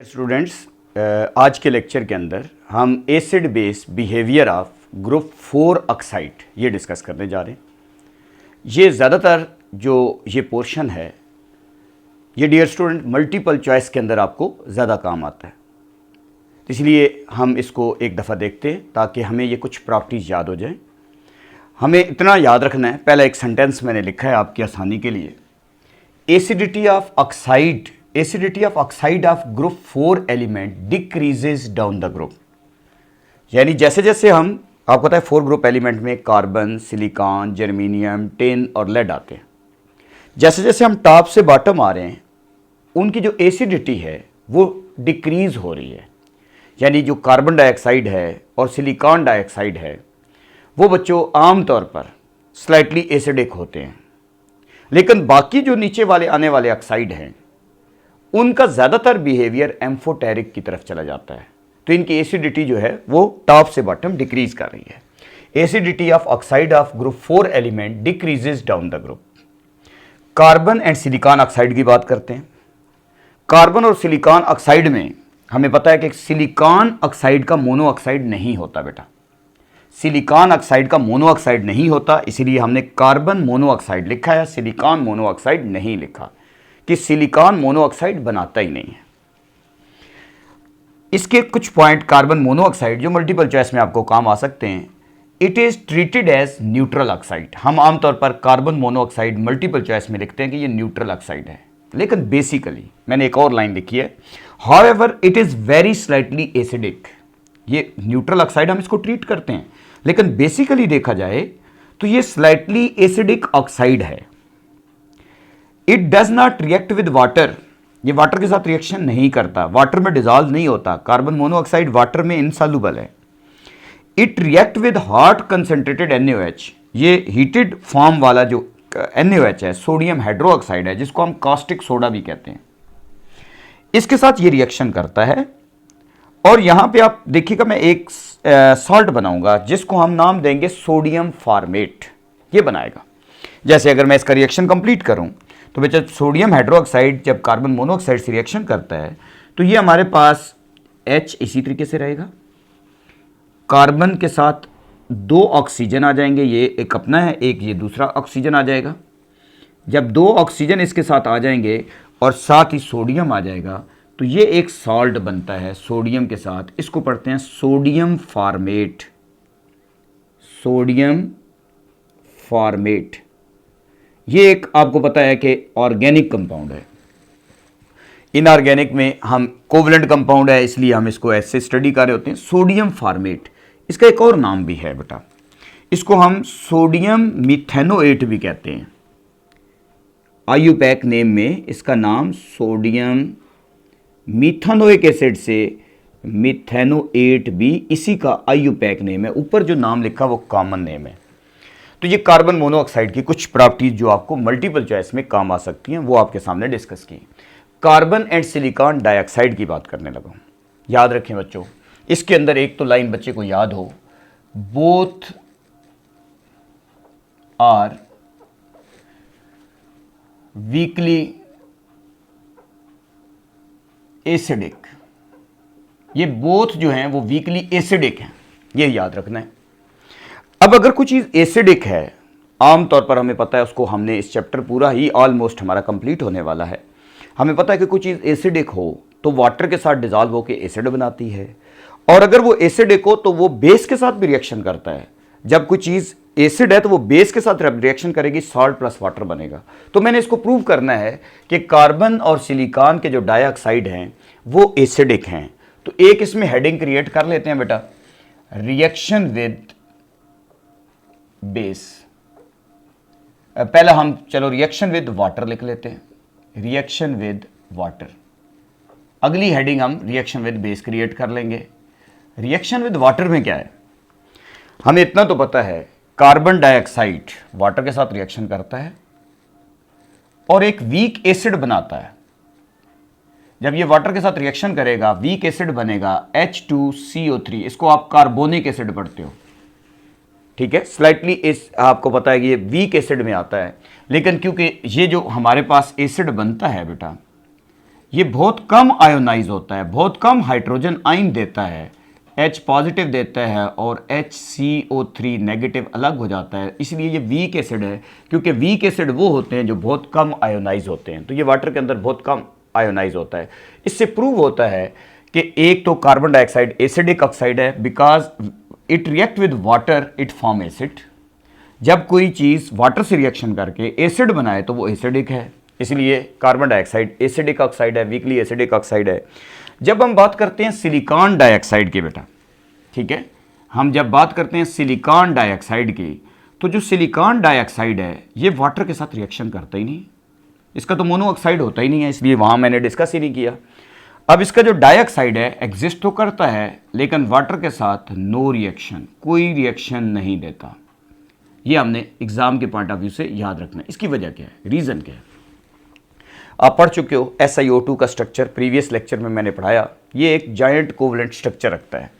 Students, आज के lecture के अंदर हम acid base behaviour of group 4 oxide ये डिस्कस करने जा रहे हैं। ये ज़्यादातर जो ये पोर्शन है ये डियर स्टूडेंट मल्टीपल चॉइस के अंदर आपको ज़्यादा काम आता है, इसलिए हम इसको एक दफ़ा देखते हैं ताकि हमें ये कुछ प्रॉपर्टीज़ याद हो जाएं। हमें इतना याद रखना है, पहला एक सेंटेंस मैंने लिखा है आपकी आसानी के लिए। Acidity of oxide of group 4 element decreases down the group. यानी जैसे जैसे हम, आपको पता है 4 ग्रुप एलिमेंट में कार्बन, सिलिकॉन, जर्मेनियम, टिन और लेड आते हैं। जैसे जैसे हम टॉप से बॉटम आ रहे हैं उनकी जो एसिडिटी है वो डिक्रीज हो रही है। यानी जो कार्बन डाइऑक्साइड है और सिलिकॉन डाइऑक्साइड है वो बच्चों आमतौर पर स्लाइटली एसिडिक होते हैं, लेकिन बाकी जो नीचे वाले आने वाले ऑक्साइड हैं उनका ज़्यादातर बिहेवियर एम्फोटेरिक की तरफ चला जाता है। तो इनकी एसिडिटी जो है वो टॉप से बॉटम डिक्रीज कर रही है। Acidity of oxide of group 4 element decreases down the group. Carbon and silicon oxide की बात करते हैं। कार्बन और सिलिकॉन ऑक्साइड में हमें पता है कि सिलिकॉन ऑक्साइड का मोनो ऑक्साइड नहीं होता बेटा। सिलिकॉन ऑक्साइड का मोनो ऑक्साइड नहीं होता, इसीलिए हमने कार्बन मोनो ऑक्साइड लिखा है, सिलिकॉन मोनो ऑक्साइड नहीं लिखा कि सिलिकॉन मोनोऑक्साइड बनाता ही नहीं है। इसके कुछ पॉइंट कार्बन मोनोऑक्साइड जो मल्टीपल चॉइस में आपको काम आ सकते हैं। It is treated as neutral oxide. हम आमतौर पर कार्बन मोनोऑक्साइड मल्टीपल चॉइस में लिखते हैं कि ये न्यूट्रल ऑक्साइड है, लेकिन बेसिकली मैंने एक और लाइन लिखी है, however it is very slightly acidic. ये न्यूट्रल ऑक्साइड हम इसको ट्रीट करते हैं, लेकिन बेसिकली देखा जाए तो ये स्लाइटली एसिडिक ऑक्साइड है। It does not react with water. ये वाटर के साथ रिएक्शन नहीं करता, वाटर में डिजॉल्व नहीं होता। कार्बन मोनोऑक्साइड वाटर में इनसॉल्युबल है। It react with hot concentrated NaOH। ये हीटेड फॉर्म वाला जो NaOH है, सोडियम हाइड्रोक्साइड है, जिसको हम कास्टिक सोडा भी कहते हैं, इसके साथ ये रिएक्शन करता है। और यहां पे आप देखिएगा मैं एक सॉल्ट बनाऊंगा जिसको हम नाम देंगे सोडियम फॉर्मेट। ये बनाएगा। जैसे अगर मैं इसका रिएक्शन कंप्लीट करूं तो बेटा सोडियम हाइड्रोक्साइड जब कार्बन मोनोऑक्साइड से रिएक्शन करता है तो ये हमारे पास H इसी तरीके से रहेगा। कार्बन के साथ 2 ऑक्सीजन आ जाएंगे, ये एक अपना है, एक ये दूसरा ऑक्सीजन आ जाएगा। जब 2 ऑक्सीजन इसके साथ आ जाएंगे और साथ ही सोडियम आ जाएगा तो ये एक सॉल्ट बनता है सोडियम के साथ। इसको पढ़ते हैं सोडियम फॉर्मेट। सोडियम फॉर्मेट ये एक आपको पता है कि ऑर्गेनिक कंपाउंड है। इनऑर्गेनिक में हम कोवलेंट कंपाउंड है, इसलिए हम इसको ऐसे स्टडी कर रहे होते हैं। सोडियम फॉर्मेट इसका एक और नाम भी है बेटा, इसको हम सोडियम मिथेनोएट भी कहते हैं। IUPAC नेम में इसका नाम सोडियम मिथेनोइक एसिड से मिथेनोएट भी इसी का IUPAC नेम है। ऊपर जो नाम लिखा वो कॉमन नेम है। तो ये कार्बन मोनोऑक्साइड की कुछ प्रॉपर्टीज जो आपको मल्टीपल चॉइस में काम आ सकती हैं वो आपके सामने डिस्कस की। कार्बन एंड सिलिकॉन डाइऑक्साइड की बात करने लगा। याद रखें बच्चों, इसके अंदर एक तो लाइन बच्चे को याद हो, बोथ आर वीकली एसिडिक। ये बोथ जो हैं वो वीकली एसिडिक हैं, ये याद रखना है। अब अगर कोई चीज़ एसिडिक है, आमतौर पर हमें पता है, उसको हमने इस चैप्टर पूरा ही ऑलमोस्ट हमारा कंप्लीट होने वाला है। हमें पता है कि कोई चीज़ एसिडिक हो तो वाटर के साथ डिजॉल्व होकर एसिड बनाती है, और अगर वो एसिडिक हो तो वो बेस के साथ भी रिएक्शन करता है। जब कोई चीज़ एसिड है तो वो बेस के साथ रिएक्शन करेगी, सॉल्ट प्लस वाटर बनेगा। तो मैंने इसको प्रूव करना है कि कार्बन और सिलिकॉन के जो डाइऑक्साइड हैं वो एसिडिक हैं। तो एक इसमें हेडिंग क्रिएट कर लेते हैं बेटा, रिएक्शन विद बेस। पहला हम चलो रिएक्शन विद वाटर लिख लेते हैं, रिएक्शन विद वाटर। अगली हेडिंग हम रिएक्शन विद बेस क्रिएट कर लेंगे। रिएक्शन विद वाटर में क्या है, हमें इतना तो पता है, कार्बन डाइऑक्साइड वाटर के साथ रिएक्शन करता है और एक वीक एसिड बनाता है। जब ये वाटर के साथ रिएक्शन करेगा वीक एसिड बनेगा H2CO3। इसको आप कार्बोनिक एसिड पढ़ते हो, ठीक है। स्लाइटली इस आपको पता है कि ये वीक एसिड में आता है, लेकिन क्योंकि ये जो हमारे पास एसिड बनता है बेटा, ये बहुत कम आयोनाइज होता है, बहुत कम हाइड्रोजन आयन देता है, H पॉजिटिव देता है और HCO3 नेगेटिव अलग हो जाता है, इसलिए ये वीक एसिड है। क्योंकि वीक एसिड वो होते हैं जो बहुत कम आयोनाइज होते हैं, तो ये वाटर के अंदर बहुत कम आयोनाइज होता है। इससे प्रूव होता है कि एक तो कार्बन डाइऑक्साइड एसिडिक ऑक्साइड है, because it react with water it form acid. जब कोई चीज़ वाटर से रिएक्शन करके एसिड बनाए तो वो एसिडिक है, इसलिए कार्बन डाइऑक्साइड एसिडिक ऑक्साइड है, वीकली एसिडिक ऑक्साइड है। जब हम बात करते हैं सिलिकॉन डाइऑक्साइड की बेटा, ठीक है, हम जब बात करते हैं सिलिकॉन डाइऑक्साइड की, तो जो सिलिकॉन डाइऑक्साइड है ये वाटर के साथ रिएक्शन करता ही नहीं, इसका तो मोनोऑक्साइड होता ही नहीं है, इसलिए वहाँ मैंने डिस्कस ही नहीं किया। अब इसका जो डाइऑक्साइड है एग्जिस्ट तो करता है लेकिन वाटर के साथ नो रिएक्शन, कोई रिएक्शन नहीं देता। ये हमने एग्जाम के पॉइंट ऑफ व्यू से याद रखना है। इसकी वजह क्या है, रीज़न क्या है? आप पढ़ चुके हो SiO2 का स्ट्रक्चर, प्रीवियस लेक्चर में मैंने पढ़ाया। ये एक जायंट कोवलेंट स्ट्रक्चर रखता है।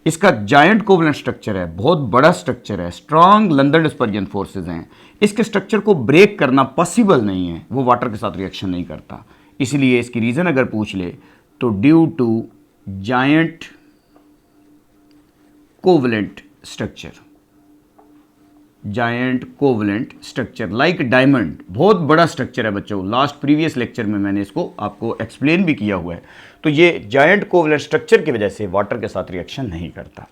इसका जायंट कोवलेंट स्ट्रक्चर है, बहुत बड़ा स्ट्रक्चर है, स्ट्रॉन्ग लंदन डिस्पर्जन फोर्सेज हैं। इसके स्ट्रक्चर को ब्रेक करना पॉसिबल नहीं है, वो वाटर के साथ रिएक्शन नहीं करता। इसलिए इसकी रीज़न अगर पूछ ले तो due to giant covalent structure, giant covalent structure like diamond, बहुत बड़ा स्ट्रक्चर है बच्चों। लास्ट प्रीवियस लेक्चर में मैंने इसको आपको एक्सप्लेन भी किया हुआ है। तो ये जायंट कोवलेंट स्ट्रक्चर की वजह से वाटर के साथ रिएक्शन नहीं करता।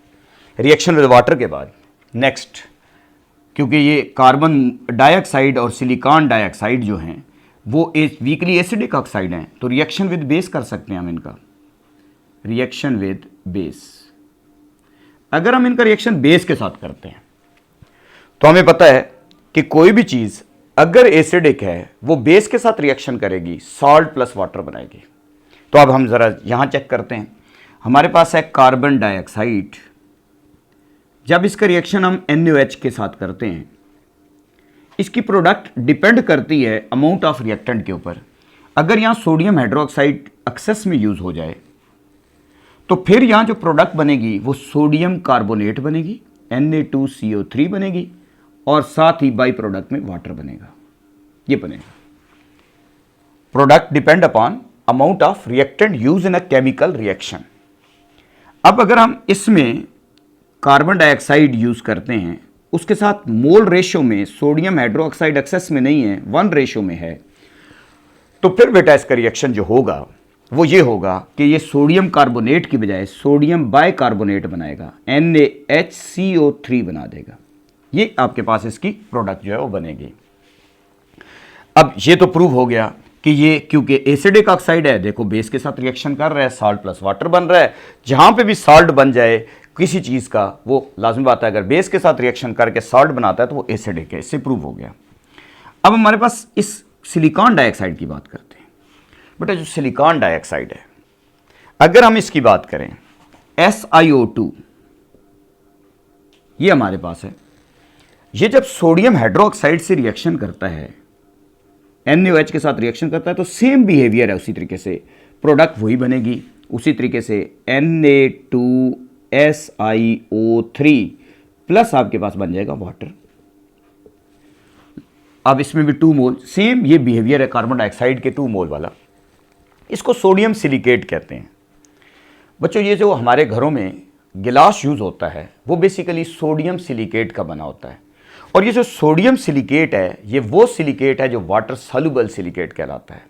रिएक्शन विद वाटर के बाद नेक्स्ट, क्योंकि ये कार्बन डाइऑक्साइड और सिलिकॉन डाइऑक्साइड जो हैं वो वीकली एसिडिक ऑक्साइड हैं, तो रिएक्शन विद बेस कर सकते हैं हम इनका, रिएक्शन विद बेस। अगर हम इनका रिएक्शन बेस के साथ करते हैं तो हमें पता है कि कोई भी चीज़ अगर एसिडिक है वो बेस के साथ रिएक्शन करेगी, सॉल्ट प्लस वाटर बनाएगी। तो अब हम ज़रा यहाँ चेक करते हैं। हमारे पास है कार्बन डाइऑक्साइड, जब इसका रिएक्शन हम NaOH के साथ करते हैं, इसकी प्रोडक्ट डिपेंड करती है अमाउंट ऑफ रिएक्टेंट के ऊपर। अगर यहाँ सोडियम हाइड्रोक्साइड एक्सेस में यूज़ हो जाए तो फिर यहाँ जो प्रोडक्ट बनेगी वो सोडियम कार्बोनेट बनेगी, Na2CO3 बनेगी, और साथ ही बाई प्रोडक्ट में वाटर बनेगा। ये बनेगा। Product depend upon amount of reactant use in a chemical reaction. अब अगर हम इसमें कार्बन डाइऑक्साइड यूज करते हैं, उसके साथ मोल रेशियो में सोडियम हाइड्रोक्साइड एक्सेस में नहीं है, 1 रेशियो में है, तो फिर बेटा इसका रिएक्शन जो होगा वो ये होगा कि ये सोडियम कार्बोनेट की बजाय सोडियम बाइकार्बोनेट बनाएगा, NaHCO3 बना देगा। ये आपके पास इसकी प्रोडक्ट जो है वो बनेगी। अब ये तो प्रूव हो गया कि ये क्योंकि एसिडिक ऑक्साइड है, देखो बेस के साथ रिएक्शन कर रहा है, साल्ट प्लस वाटर बन रहा है। जहाँ पे भी साल्ट बन जाए किसी चीज़ का, वो लाजमी बात है अगर बेस के साथ रिएक्शन करके साल्ट बनाता है तो वो एसिडिक है, इससे प्रूव हो गया। अब हमारे पास इस सिलिकॉन डाइऑक्साइड की बात करते हैं। बेटा जो सिलिकॉन डाइऑक्साइड है, अगर हम इसकी बात करें SiO2, ये हमारे पास है। ये जब सोडियम हाइड्रोक्साइड से रिएक्शन करता है, NaOH के साथ रिएक्शन करता है, तो सेम बिहेवियर है, उसी तरीके से प्रोडक्ट वही बनेगी। उसी तरीके से Na2SiO3 प्लस आपके पास बन जाएगा वाटर। अब इसमें भी 2 मोल, सेम ये बिहेवियर है कार्बन डाइऑक्साइड के 2 मोल वाला। इसको सोडियम सिलिकेट कहते हैं। बच्चों ये जो हमारे घरों में गिलास यूज़ होता है वो बेसिकली सोडियम सिलिकेट का बना होता है, और ये जो सोडियम सिलिकेट है ये वो सिलिकेट है जो वाटर सॉल्युबल सिलिकेट कहलाता है,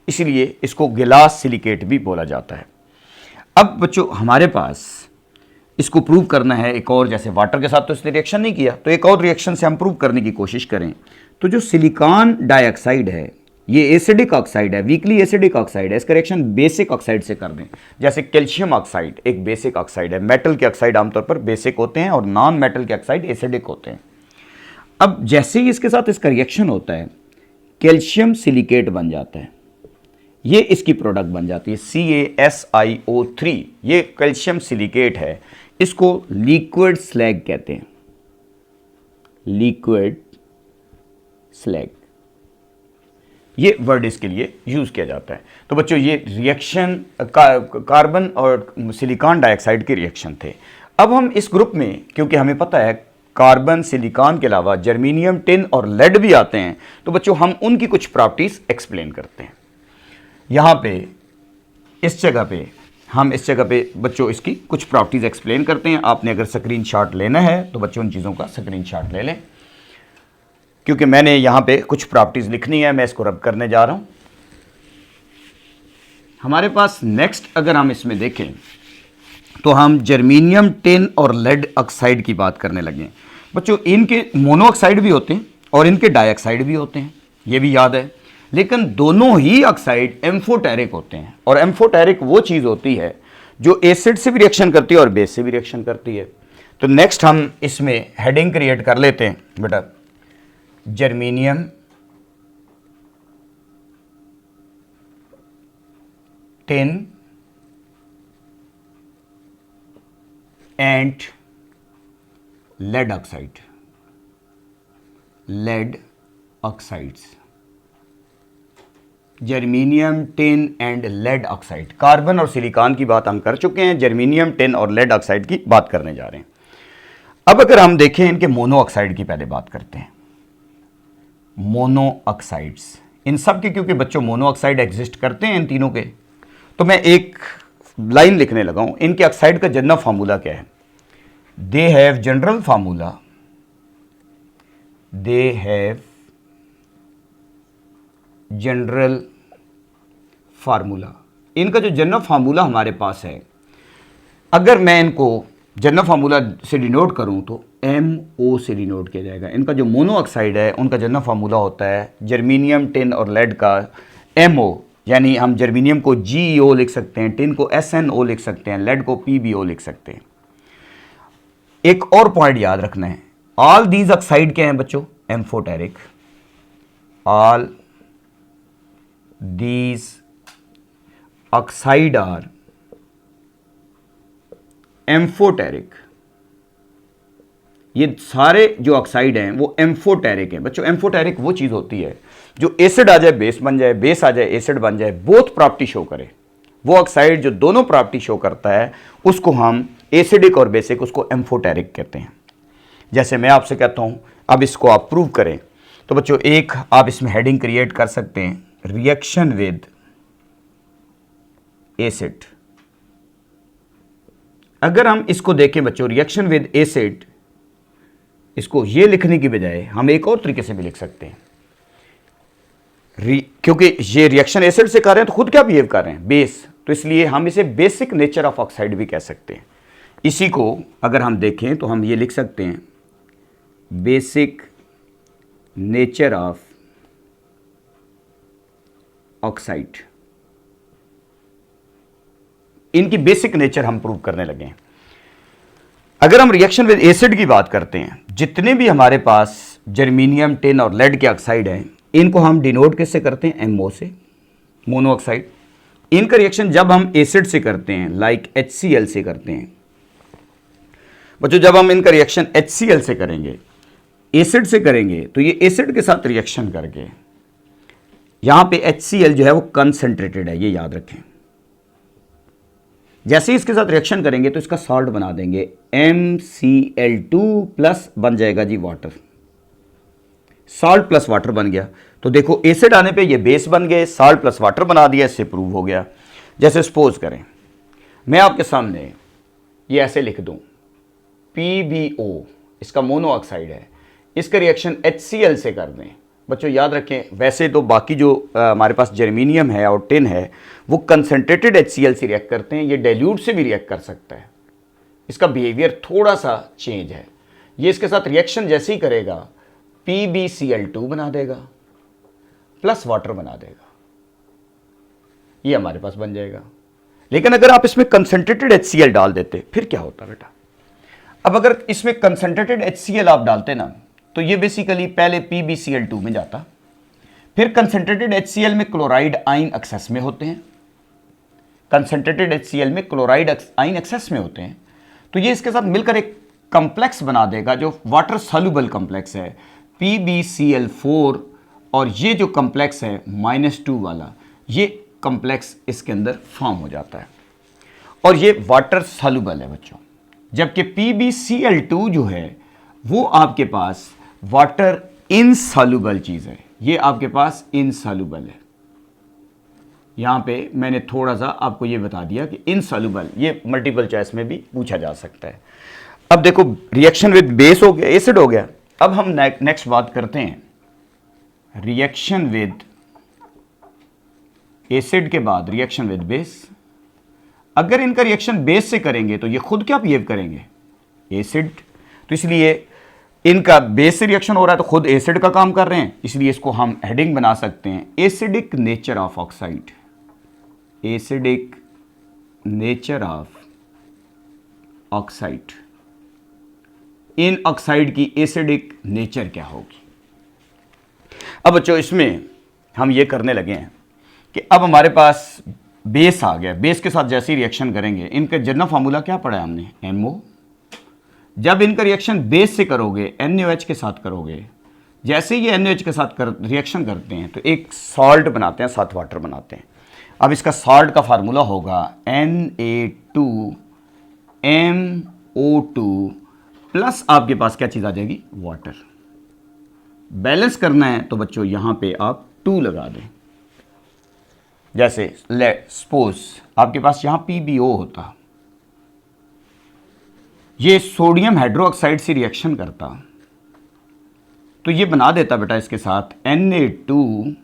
इसलिए इसको गिलास सिलिकेट भी बोला जाता है। अब बच्चों हमारे पास इसको प्रूव करना है एक और, जैसे वाटर के साथ तो इसने रिएक्शन नहीं किया, तो एक और रिएक्शन से हम प्रूव करने की कोशिश करें। तो जो सिलिकॉन डाइऑक्साइड है ये एसिडिक ऑक्साइड है, वीकली एसिडिक ऑक्साइड है, इसका रिएक्शन बेसिक ऑक्साइड से कर दें। जैसे कैल्शियम ऑक्साइड एक बेसिक ऑक्साइड है, मेटल के ऑक्साइड आमतौर पर बेसिक होते हैं और नॉन मेटल के ऑक्साइड एसिडिक होते हैं। अब जैसे ही इसके साथ इसका रिएक्शन होता है कैल्शियम सिलिकेट बन जाता है, ये इसकी प्रोडक्ट बन जाती है CaSiO3। ये कैल्शियम सिलिकेट है, इसको लिक्विड स्लैग कहते हैं, लिक्विड स्लैग, ये वर्ड इसके लिए यूज किया जाता है। तो बच्चों ये रिएक्शन कार्बन और सिलिकॉन डाइऑक्साइड के रिएक्शन थे। अब हम इस ग्रुप में, क्योंकि हमें पता है कार्बन सिलिकॉन के अलावा जर्मेनियम, टिन और लेड भी आते हैं, तो बच्चों हम उनकी कुछ प्रॉपर्टीज एक्सप्लेन करते हैं। यहाँ पे इस जगह पे बच्चों इसकी कुछ प्रॉपर्टीज़ एक्सप्लेन करते हैं। आपने अगर स्क्रीनशॉट लेना है तो बच्चों उन चीज़ों का स्क्रीनशॉट ले लें, क्योंकि मैंने यहाँ पे कुछ प्रॉपर्टीज़ लिखनी है, मैं इसको रब करने जा रहा हूँ। हमारे पास नेक्स्ट अगर हम इसमें देखें तो हम जर्मेनियम टिन और लेड ऑक्साइड की बात करने लगे। बच्चों इनके मोनो ऑक्साइड भी होते हैं और इनके डाइऑक्साइड भी होते हैं, ये भी याद है। लेकिन दोनों ही ऑक्साइड एम्फोटेरिक होते हैं, और एम्फोटेरिक वो चीज़ होती है जो एसिड से भी रिएक्शन करती है और बेस से भी रिएक्शन करती है। तो नेक्स्ट हम इसमें हेडिंग क्रिएट कर लेते हैं बेटा, germanium tin and lead oxide, lead oxides, germanium tin and lead oxide. Carbon और सिलिकॉन की बात हम कर चुके हैं, जर्मेनियम टिन और लेड ऑक्साइड की बात करने जा रहे हैं। अब अगर हम देखें इनके मोनो ऑक्साइड की पहले बात करते हैं। मोनो ऑक्साइड्स, इन सब के क्योंकि बच्चों मोनो ऑक्साइड एग्जिस्ट करते हैं इन तीनों के, तो मैं एक लाइन लिखने लगा हूं। इनके ऑक्साइड का जनरल फार्मूला क्या है? They have general formula, they have general formula. इनका जो जनरल फार्मूला हमारे पास है, अगर मैं इनको जनरल फार्मूला से डिनोट करूं तो MO से डिनोट किया जाएगा। इनका जो मोनो ऑक्साइड है उनका जनरल फार्मूला होता है जर्मेनियम टिन और लेड का MO, यानी हम जर्मेनियम को GeO लिख सकते हैं, टिन को SnO लिख सकते हैं, लेड को PbO लिख सकते हैं। एक और पॉइंट याद रखना है, ऑल दीज ऑक्साइड क्या हैं बच्चों? Amphoteric. All these oxide are amphoteric. ये सारे जो ऑक्साइड हैं वो एम्फोटेरिक हैं बच्चों। एम्फोटेरिक वो चीज होती है जो एसिड आ जाए बेस बन जाए, बेस आ जाए एसिड बन जाए, बोथ प्रॉपर्टी शो करे। वो ऑक्साइड जो दोनों प्रॉपर्टी शो करता है उसको हम एसिडिक और बेसिक, उसको एम्फोटेरिक कहते हैं। जैसे मैं आपसे कहता हूं अब इसको आप प्रूव करें, तो बच्चों एक आप इसमें हेडिंग क्रिएट कर सकते हैं, रिएक्शन विद एसिड। अगर हम इसको देखें बच्चों, रिएक्शन विद एसिड, इसको ये लिखने की बजाय हम एक और तरीके से भी लिख सकते हैं। क्योंकि ये रिएक्शन एसिड से कर रहे हैं तो खुद क्या बिहेव कर रहे हैं? बेस, तो इसलिए हम इसे बेसिक नेचर ऑफ ऑक्साइड भी कह सकते हैं। इसी को अगर हम देखें तो हम ये लिख सकते हैं, बेसिक नेचर ऑफ ऑक्साइड। इनकी बेसिक नेचर हम प्रूव करने लगे हैं। अगर हम रिएक्शन विद एसिड की बात करते हैं, जितने भी हमारे पास जर्मेनियम टिन और लेड के ऑक्साइड हैं, इनको हम डिनोट किससे करते हैं? MO से, मोनो ऑक्साइड। इनका रिएक्शन जब हम एसिड से करते हैं, लाइक HCl से करते हैं बच्चों, जब हम इनका रिएक्शन HCl से करेंगे, एसिड से करेंगे, तो ये एसिड के साथ रिएक्शन करके यहां पे HCl जो है वो कंसंट्रेटेड है, ये याद रखें। जैसे ही इसके साथ रिएक्शन करेंगे तो इसका सॉल्ट बना देंगे, MCl2 प्लस बन जाएगा जी वाटर। सॉल्ट प्लस वाटर बन गया। तो देखो एसिड आने पे ये बेस बन गए, सॉल्ट प्लस वाटर बना दिया, इससे प्रूव हो गया। जैसे सपोज करें मैं आपके सामने ये ऐसे लिख दूं, PbO इसका मोनो ऑक्साइड है, इसका रिएक्शन HCl से कर दें। बच्चों याद रखें, वैसे तो बाकी जो हमारे पास जर्मेनियम है और टिन है वो कंसंट्रेटेड HCl से रिएक्ट करते हैं, ये डाइल्यूट से भी रिएक्ट कर सकता है। इसका बिहेवियर थोड़ा सा चेंज है। ये इसके साथ रिएक्शन जैसे ही करेगा PbCl2 बना देगा प्लस वाटर बना देगा, ये हमारे पास बन जाएगा। लेकिन अगर आप इसमें कंसंट्रेटेड HCl डाल देते फिर क्या होता बेटा? अब अगर इसमें कंसंट्रेटेड HCl आप डालते ना, तो ये बेसिकली पहले PbCl2 में जाता, फिर कंसंट्रेटेड HCl में क्लोराइड आयन एक्सेस में होते हैं, कंसंट्रेटेड HCl में क्लोराइड आयन एक्सेस में होते हैं, तो ये इसके साथ मिलकर एक कॉम्प्लेक्स बना देगा जो वाटर सॉल्युबल कॉम्प्लेक्स है, PbCl4, और ये जो कॉम्प्लेक्स है -2 वाला, ये कॉम्प्लेक्स इसके अंदर फॉर्म हो जाता है और ये वाटर सॉल्युबल है बच्चों। जबकि PbCl2 जो है वो आपके पास वाटर इनसॉल्युबल चीज़ है, ये आपके पास इनसॉल्युबल है। यहाँ पे मैंने थोड़ा सा आपको ये बता दिया कि इनसॉल्युबल, ये मल्टीपल चॉइस में भी पूछा जा सकता है। अब देखो रिएक्शन विद बेस हो गया, एसिड हो गया। अब हम नेक्स्ट बात करते हैं रिएक्शन विद एसिड के बाद रिएक्शन विद बेस। अगर इनका रिएक्शन बेस से करेंगे तो ये खुद क्या बिहेव करेंगे, एसिड। तो इसलिए इनका बेस से रिएक्शन हो रहा है तो खुद एसिड का काम कर रहे हैं, इसलिए इसको हम हेडिंग बना सकते हैं acidic nature of oxide. Acidic nature of oxide, in oxide की एसिडिक नेचर क्या होगी। अब बच्चों इसमें हम ये करने लगे हैं कि अब हमारे पास बेस आ गया, बेस के साथ जैसे ही रिएक्शन करेंगे, इनका जनरल फार्मूला क्या पढ़ा है हमने, NO। जब इनका रिएक्शन बेस से करोगे, NaOH के साथ करोगे, जैसे ही ये NaOH के साथ रिएक्शन करते हैं तो एक सॉल्ट बनाते हैं, साथ वाटर बनाते हैं। अब इसका सॉल्ट का फार्मूला होगा Na2MO2 प्लस आपके पास क्या चीज़ आ जाएगी, वाटर। बैलेंस करना है तो बच्चों यहाँ पे आप 2 लगा दें। जैसे लेट सपोज आपके पास यहाँ PbO होता, ये सोडियम हाइड्रोक्साइड से रिएक्शन करता तो ये बना देता बेटा इसके साथ Na2PbO2,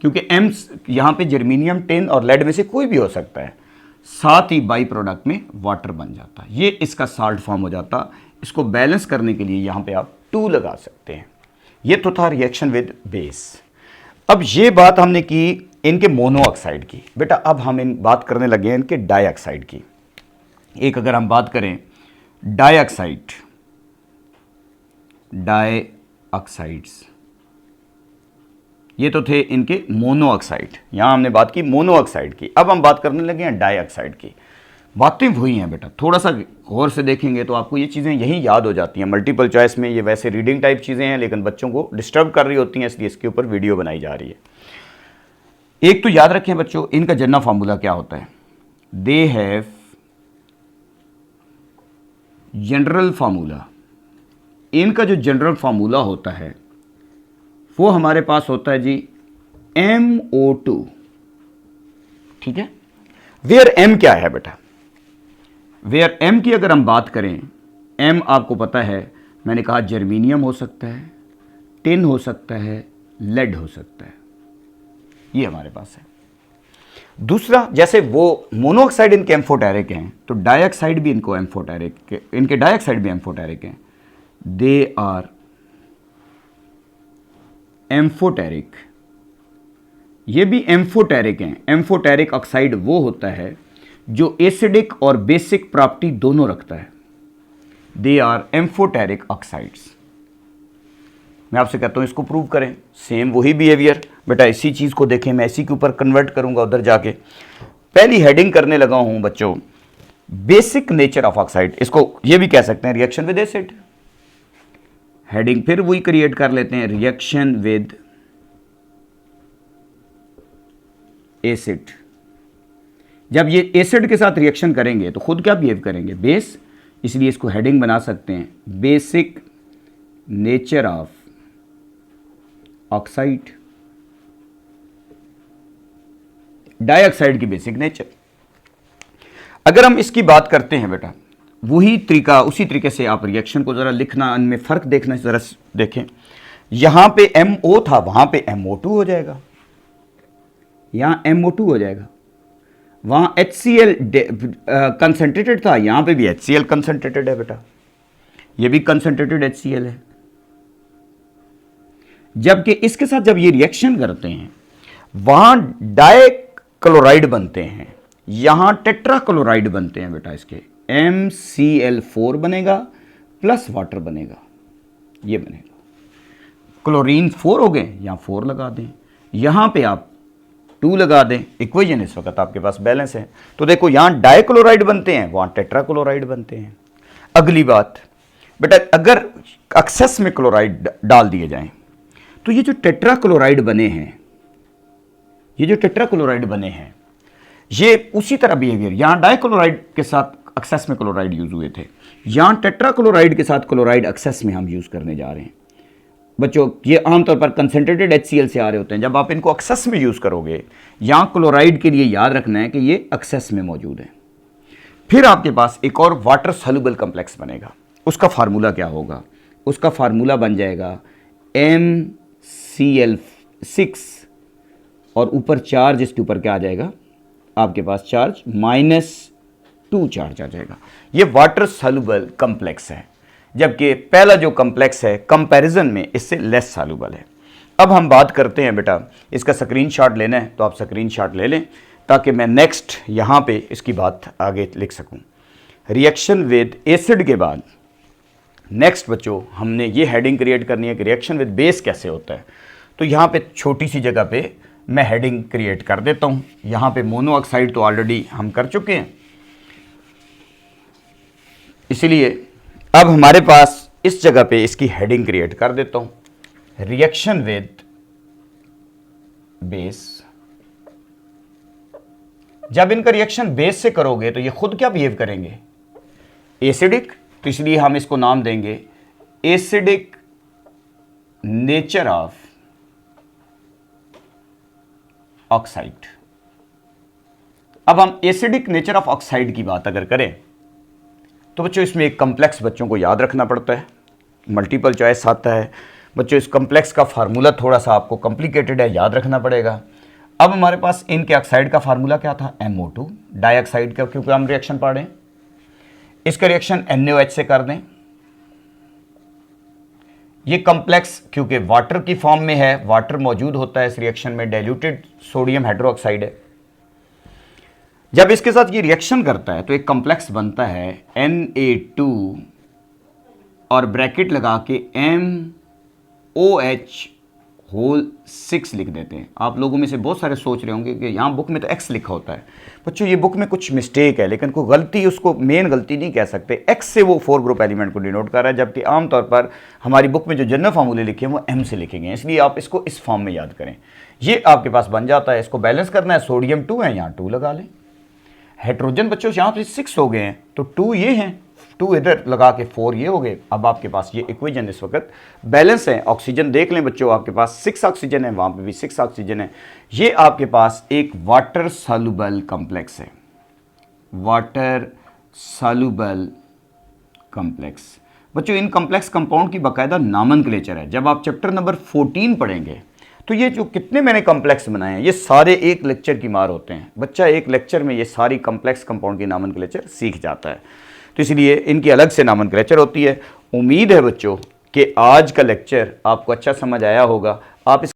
क्योंकि M यहाँ पे जर्मीनियम, टिन और लेड में से कोई भी हो सकता है, साथ ही बाई प्रोडक्ट में वाटर बन जाता। ये इसका साल्ट फॉर्म हो जाता। इसको बैलेंस करने के लिए यहाँ पे आप 2 लगा सकते हैं। ये तो था रिएक्शन विद बेस। अब ये बात हमने की इनके मोनोऑक्साइड की। बेटा अब हम बात करने लगे हैं इनके डाइऑक्साइड की। एक अगर हम बात करें डाइऑक्साइड्स, ये तो थे इनके मोनोऑक्साइड, यहां हमने बात की मोनोऑक्साइड की। अब हम बात करने लगे हैं डाइऑक्साइड की। बातें हुई हैं बेटा, थोड़ा सा गौर से देखेंगे तो आपको ये चीज़ें यही याद हो जाती हैं। मल्टीपल चॉइस में ये वैसे रीडिंग टाइप चीज़ें हैं, लेकिन बच्चों को डिस्टर्ब कर रही होती हैं, इसलिए इसके ऊपर वीडियो बनाई जा रही है। एक तो याद रखें बच्चों, इनका जनरल फार्मूला क्या होता है, दे हैव जनरल फार्मूला। इनका जो जनरल फार्मूला होता है वो हमारे पास होता है जी MO2, ठीक है। वेयर M क्या है बेटा, वेयर M की अगर हम बात करें, M आपको पता है, मैंने कहा जर्मीनियम हो सकता है, टिन हो सकता है, लेड हो सकता है, ये हमारे पास है। दूसरा, जैसे वो मोनोऑक्साइड इनके एम्फोटेरिक हैं तो डाइऑक्साइड भी इनको एम्फोटेरिक, इनके डाइऑक्साइड भी एम्फोटेरिक हैं। दे आर एम्फोटेरिक, ये भी एम्फोटेरिक हैं। एम्फोटेरिक ऑक्साइड वो होता है जो एसिडिक और बेसिक प्रॉपर्टी दोनों रखता है। They are amphoteric oxides. मैं आपसे कहता हूं इसको प्रूव करें, सेम वही बिहेवियर। बेटा इसी चीज़ को देखें, मैं इसी के ऊपर कन्वर्ट करूंगा उधर जाके। पहली हेडिंग करने लगा हूं बच्चों बेसिक नेचर ऑफ ऑक्साइड, इसको ये भी कह सकते हैं रिएक्शन विद एसिड। हेडिंग फिर वही क्रिएट कर लेते हैं, रिएक्शन विद एसिड। जब ये एसिड के साथ रिएक्शन करेंगे तो खुद क्या बिहेव करेंगे, बेस, इसलिए इसको हेडिंग बना सकते हैं basic nature of oxide. Dioxide की बेसिक नेचर। अगर हम इसकी बात करते हैं बेटा, वही तरीका, उसी तरीके से आप रिएक्शन को जरा लिखना, इनमें फर्क देखना, जरा देखें। यहां पे MO था, वहां पे MO2 हो जाएगा, यहां MO2 हो जाएगा। वहां HCl कंसंट्रेटेड था, यहां पे भी HCl कंसंट्रेटेड है बेटा, ये भी कंसंट्रेटेड HCl है। जबकि इसके साथ जब ये रिएक्शन करते हैं वहां डाइक्लोराइड बनते हैं, यहां टेट्राक्लोराइड बनते हैं बेटा। इसके MCl4 बनेगा प्लस वाटर बनेगा, ये बनेगा। क्लोरीन 4 हो गए, यहां 4 लगा दें, यहां पे आप 2 लगा दें। इक्वेशन इस वक्त आपके पास बैलेंस है। तो देखो यहां डाइक्लोराइड बनते हैं, वहां टेट्राक्लोराइड बनते हैं। अगली बात बेटा, अगर एक्सेस में क्लोराइड डाल दिए जाएं तो ये जो टेट्राक्लोराइड बने हैं, ये जो टेट्राक्लोराइड बने हैं, ये उसी तरह बिहेवियर, यहां डाइक्लोराइड के साथ एक्सेस में क्लोराइड यूज हुए थे, यहां टेट्राक्लोराइड के साथ क्लोराइड एक्सेस में हम यूज करने जा रहे हैं। बच्चों ये आमतौर पर कंसनट्रेटेड HCl से आ रहे होते हैं। जब आप इनको एक्सेस में यूज़ करोगे, यहाँ क्लोराइड के लिए याद रखना है कि ये एक्सेस में मौजूद है। फिर आपके पास एक और वाटर सॉल्युबल कम्प्लेक्स बनेगा। उसका फार्मूला क्या होगा? उसका फार्मूला बन जाएगा MCl6 और ऊपर चार्ज, इसके ऊपर क्या आ जाएगा आपके पास? चार्ज -2 चार्ज आ जाएगा। ये वाटर सॉल्युबल कम्प्लेक्स है, जबकि पहला जो कम्प्लेक्स है कंपैरिजन में इससे लेस सॉल्युबल है। अब हम बात करते हैं बेटा, इसका स्क्रीनशॉट लेना है तो आप स्क्रीनशॉट ले लें ताकि मैं नेक्स्ट यहाँ पे इसकी बात आगे लिख सकूँ। रिएक्शन विद एसिड के बाद नेक्स्ट बच्चों हमने ये हेडिंग क्रिएट करनी है कि रिएक्शन विद बेस कैसे होता है। तो यहाँ पे छोटी सी जगह पे मैं हेडिंग क्रिएट कर देता हूँ। यहाँ पे मोनो ऑक्साइड तो ऑलरेडी हम कर चुके हैं, इसलिए अब हमारे पास इस जगह पे इसकी हेडिंग क्रिएट कर देता हूँ, रिएक्शन विद बेस। जब इनका रिएक्शन बेस से करोगे तो ये खुद क्या बिहेव करेंगे? एसिडिक। तो इसलिए हम इसको नाम देंगे एसिडिक नेचर ऑफ ऑक्साइड। अब हम एसिडिक नेचर ऑफ ऑक्साइड की बात अगर करें तो बच्चों इसमें एक कम्प्लेक्स बच्चों को याद रखना पड़ता है, मल्टीपल चॉइस आता है। बच्चों इस कम्प्लेक्स का फार्मूला थोड़ा सा आपको कॉम्प्लिकेटेड है, याद रखना पड़ेगा। अब हमारे पास इनके ऑक्साइड का फार्मूला क्या था? MO2 डाइऑक्साइड का, क्योंकि हम रिएक्शन पढ़ रहे हैं। इसका रिएक्शन NaOH से कर दें। ये कम्प्लेक्स क्योंकि वाटर की फॉर्म में है, वाटर मौजूद होता है इस रिएक्शन में, डाइल्यूटेड सोडियम हाइड्रोक्साइड है। जब इसके साथ ये रिएक्शन करता है तो एक कम्प्लेक्स बनता है Na2 और ब्रैकेट लगा के MOH6 लिख देते हैं। आप लोगों में से बहुत सारे सोच रहे होंगे कि यहाँ बुक में तो X लिखा होता है। बच्चों ये बुक में कुछ मिस्टेक है, लेकिन कोई गलती, उसको मेन गलती नहीं कह सकते। X से वो 4 ग्रुप एलिमेंट को डिनोट कर रहा है, जबकि आमतौर पर हमारी बुक में जो जनरल फार्मूले लिखे हैं वो M से लिखे गए हैं, इसलिए आप इसको इस फॉर्म में याद करें। ये आपके पास बन जाता है। इसको बैलेंस करना है, सोडियम 2 है, यहाँ 2 लगा लें। हाइड्रोजन बच्चों यहाँ पे 6 हो गए हैं तो 2 ये हैं, 2 इधर लगा के 4 ये हो गए। अब आपके पास ये इक्वेशन इस वक्त बैलेंस है। ऑक्सीजन देख लें बच्चों, आपके पास 6 ऑक्सीजन है, वहाँ पे भी 6 ऑक्सीजन है। ये आपके पास एक वाटर सॉल्युबल कम्प्लेक्स है, वाटर सॉल्युबल कम्प्लेक्स। बच्चों इन कम्प्लेक्स कंपाउंड की बाकायदा नामनक्लेचर है। जब आप चैप्टर नंबर 14 पढ़ेंगे तो ये जो कितने मैंने कम्प्लेक्स बनाए हैं ये सारे एक लेक्चर की मार होते हैं। बच्चा एक लेक्चर में ये सारी कम्प्लेक्स कंपाउंड की नामनक्लेचर सीख जाता है, तो इसलिए इनकी अलग से नामनक्लेचर होती है। उम्मीद है बच्चों कि आज का लेक्चर आपको अच्छा समझ आया होगा। आप इस